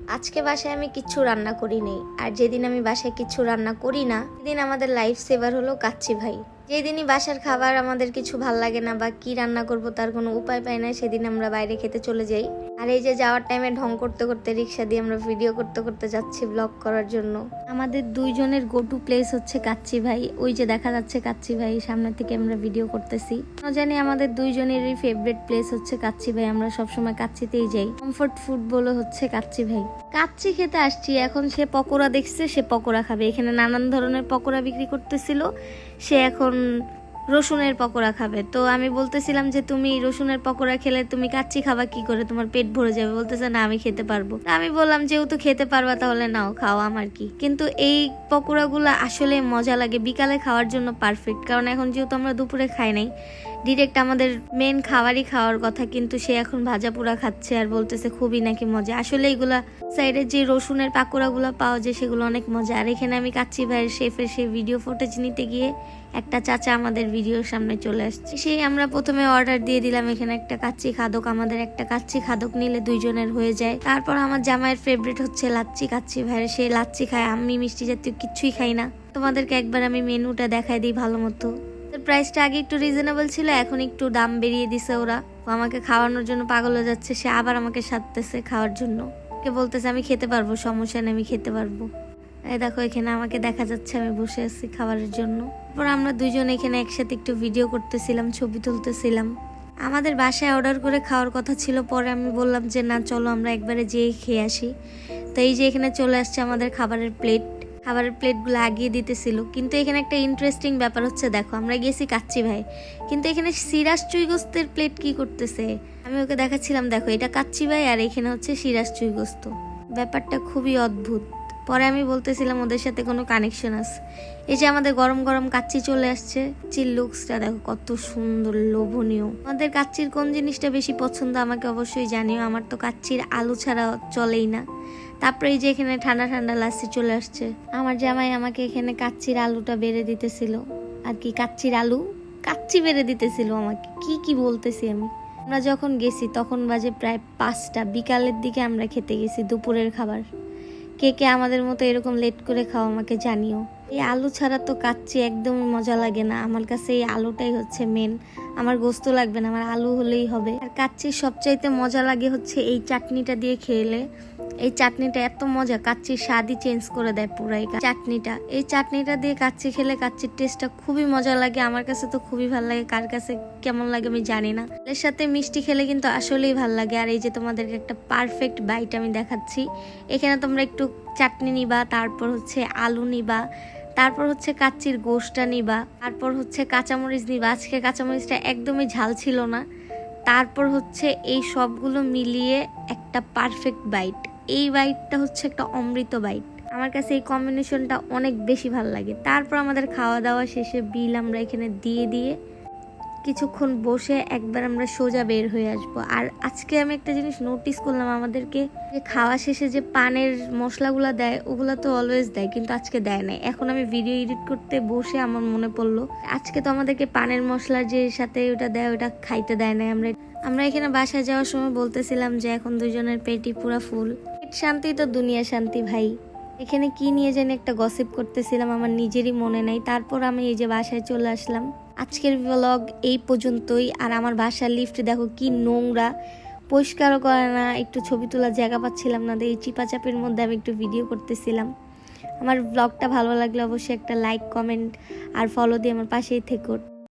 আজকে বাসায় আমি কিচ্ছু রান্না করি নাই, আর যেদিন আমি বাসায় কিচ্ছু রান্না করি না সেদিন আমাদের লাইফ সেভার হলো কাচ্চি ভাই। যেদিনই বাসার খাবার আমাদের কিছু ভাল লাগে না বা কি রান্না করব তার কোনো উপায় পাই না, সেদিন আমরা বাইরে খেতে চলে যাই। আর এই যে যাওয়ার টাইমে ঢং করতে করতে রিক্সা দিয়ে আমরা ভিডিও করতে করতে যাচ্ছি ব্লগ করার জন্য। আমাদের দুইজনের গো টু প্লেস হচ্ছে কাচ্চি ভাই। ওই যে দেখা যাচ্ছে কাচ্চি ভাই, সামনে থেকে আমরা ভিডিও করতেছি। জানি আমাদের দুইজনেরই ফেভারিট প্লেস হচ্ছে কাচ্চি ভাই। আমরা সবসময় কাচ্চিতেই যাই, কমফোর্ট ফুড বলে হচ্ছে কাচ্চি ভাই। কাচ্চি খেতে আসছি, এখন সে পকোড়া দেখছে, সে পকোড়া খাবে। এখানে নানান ধরনের পকোড়া বিক্রি করতেছিল, সে এখন রসুনের পকোড়া খাবে। তো আমি বলতেছিলাম যে তুমি রসুনের পকোড়া খেলে তুমি কাচ্চি খাবা কি করে, তোমার পেট ভরে যাবে। বলতেছে না আমি খেতে পারবো। আমি বললাম যেহেতু খেতে পারবা তাহলে নাও খাও, আমার কি। কিন্তু এই পকোড়াগুলো আসলে মজা লাগে, বিকালে খাওয়ার জন্য পারফেক্ট। কারণ এখন যেহেতু আমরা দুপুরে খাই নাই, ডিরেক্ট আমাদের মেন খাবারই খাওয়ার কথা, কিন্তু সে এখন ভাজা পোড়া খাচ্ছে আর বলতেছে খুবই নাকি মজা। আসলে এগুলা সাইডে যে রসুনের পাকোড়াগুলো পাওয়া যায় সেগুলো অনেক মজা। আর এখানে আমি কাচ্চি ভাইয়ের শেফের সে ভিডিও ফুটেজ নিতে গিয়ে একটা চাচা আমাদের ভিডিওর সামনে চলে আসছে। সেই আমরা প্রথমে অর্ডার দিয়ে দিলাম এখানে একটা কাচ্চি খাদক। আমাদের একটা কাচ্চি খাদক নিলে দুইজনের হয়ে যায়। তারপর আমার জামাইয়ের ফেভারিট হচ্ছে লাচ্চি, কাচ্চি ভাইয়ের সে লাচ্চি খায়। আমি মিষ্টি জাতীয় কিচ্ছুই খাই না। তোমাদেরকে একবার আমি মেনুটা দেখাই দিই ভালো মতো। প্রাইসটা আগে একটু রিজনেবল ছিল, এখন একটু দাম বেরিয়ে দিছে ওরা। আমাকে খাওয়ানোর জন্য পাগল হয়ে যাচ্ছে, সে আবার আমাকে সাধতেছে খাওয়ার জন্য। কে বলতেছে আমি খেতে পারবো, সমস্যা নেই, আমি খেতে পারবো। এই দেখো এখানে আমাকে দেখা যাচ্ছে আমি বসে আছি খাবারের জন্য। তারপর আমরা দুইজন এখানে একসাথে একটু ভিডিও করতেছিলাম, ছবি তুলতেছিলাম। আমাদের বাসায় অর্ডার করে খাওয়ার কথা ছিল, পরে আমি বললাম যে না চলো আমরা একবারে যেয়ে খেয়ে আসি। তো এই যে এখানে চলে আসছে আমাদের খাবারের প্লেটগুলো আগিয়ে দিতেছিল। কিন্তু এখানে একটা ইন্টারেস্টিং ব্যাপার হচ্ছে, দেখো আমরা গেছি কাচ্চি ভাই, কিন্তু এখানে সিরাজ চুই গোস্তের প্লেট কি করতেছে। আমি ওকে দেখাচ্ছিলাম দেখো এটা কাচ্চি ভাই আর এখানে হচ্ছে সিরাজ চুই গোস্ত। ব্যাপারটা খুবই অদ্ভুত। পরে আমি বলতেছিলাম ওদের সাথে কোনো কানেকশন আছে। এই যে আমাদের গরম গরম কাচ্চি চলে আসছে, চিল লুকসটা দেখো কত সুন্দর, লোভনীয়। আমাদের কাচ্চির কোন জিনিসটা বেশি পছন্দ আমাকে অবশ্যই জানিও। আমার তো কাচ্চির আলু ছাড়া চলেই না। তারপরে এই যে এখানে ঠান্ডা ঠান্ডা লাচ্ছি চলে আসছে। আমার জামাই আমাকে এখানে কাচ্চির আলুটা বেড়ে দিতেছিল, আর কি কাচ্চি বেড়ে দিতেছিল আমাকে। কি বলতেছি আমি। আমরা যখন গেছি তখন বাজে প্রায় 5টা, বিকালের দিকে আমরা খেতে গেছি দুপুরের খাবার। কে কে আমাদের মতো এরকম লেট করে খাও আমাকে জানিও। এই আলু ছাড়া তো কাচ্চি একদমই মজা লাগে না। আমার কাছে এই আলুটাই হচ্ছে মেন। আমার গোস্ত লাগবে না, আমার আলু হলেই হবে। আর কাচ্চির সবচাইতে মজা লাগে হচ্ছে এই চাটনিটা দিয়ে খেলে। এই চাটনিটা এত মজা, কাচ্চির স্বাদই চেঞ্জ করে দেয় পুরাই এই চাটনিটা দিয়ে কাচ্চি খেলে কাচ্চির টেস্টটা খুবই মজা লাগে। আমার কাছে তো খুবই ভালো লাগে, কার কাছে কেমন লাগে আমি জানি না। এর সাথে মিষ্টি খেলে কিন্তু আসলেই ভালো লাগে। আর এই যে তোমাদেরকে একটা পারফেক্ট বাইট আমি দেখাচ্ছি। এখানে তোমরা একটু চাটনি নিবা, তারপর হচ্ছে আলু নিবা, তারপর হচ্ছে কাচ্চির গোশটা নিবা, তারপর হচ্ছে কাঁচামরিচ নিবা। আজকে কাঁচামরিচটা একদমই ঝাল ছিল না। তারপর হচ্ছে এই সবগুলো মিলিয়ে একটা পারফেক্ট বাইট। এই বাইটটা হচ্ছে একটা অমৃত বাইট। আমার কাছে এই কম্বিনেশনটা অনেক বেশি ভালো লাগে। তারপর আমাদের খাওয়া দাওয়া শেষে বিল আমরা এখানে দিয়ে কিছুক্ষণ বসে একবার আমরা সোজা বের হয়ে আসবো। আর আজকে আমি একটা জিনিস নোটিস করলাম, আমাদেরকে যে খাওয়া শেষে যে পানের মশলাগুলো দেয় ওগুলা তো অলওয়েজ দেয়, কিন্তু আজকে দেয় নাই। এখন আমি ভিডিও এডিট করতে বসে আমার মনে পড়লো আজকে তো আমাদেরকে পানের মশলার যে সাথে ওটা দেয় ওটা খাইতে দেয় নাই। আমরা এখানে বাসায় যাওয়ার সময় বলতেছিলাম যে এখন দুজনের পেটই পুরা ফুল। পেট শান্তি তো দুনিয়া শান্তি ভাই। এখানে কি নিয়ে জানি একটা গসিপ করতেছিলাম, আমার নিজেরই মনে নাই। তারপর আমি এই যে বাসায় চলে আসলাম। আজকের ব্লগ এই পর্যন্তই। আর আমার বাসার লিফট দেখো কি নোংরা, পরিষ্কারও করে না, একটু ছবি তোলার জায়গা পাচ্ছিলাম না। এই চিপাচাপের মধ্যে আমি একটু ভিডিও করতেছিলাম। আমার ব্লগটা ভালো লাগলে অবশ্যই একটা লাইক, কমেন্ট আর ফলো দিয়ে আমার পাশেই থেকো।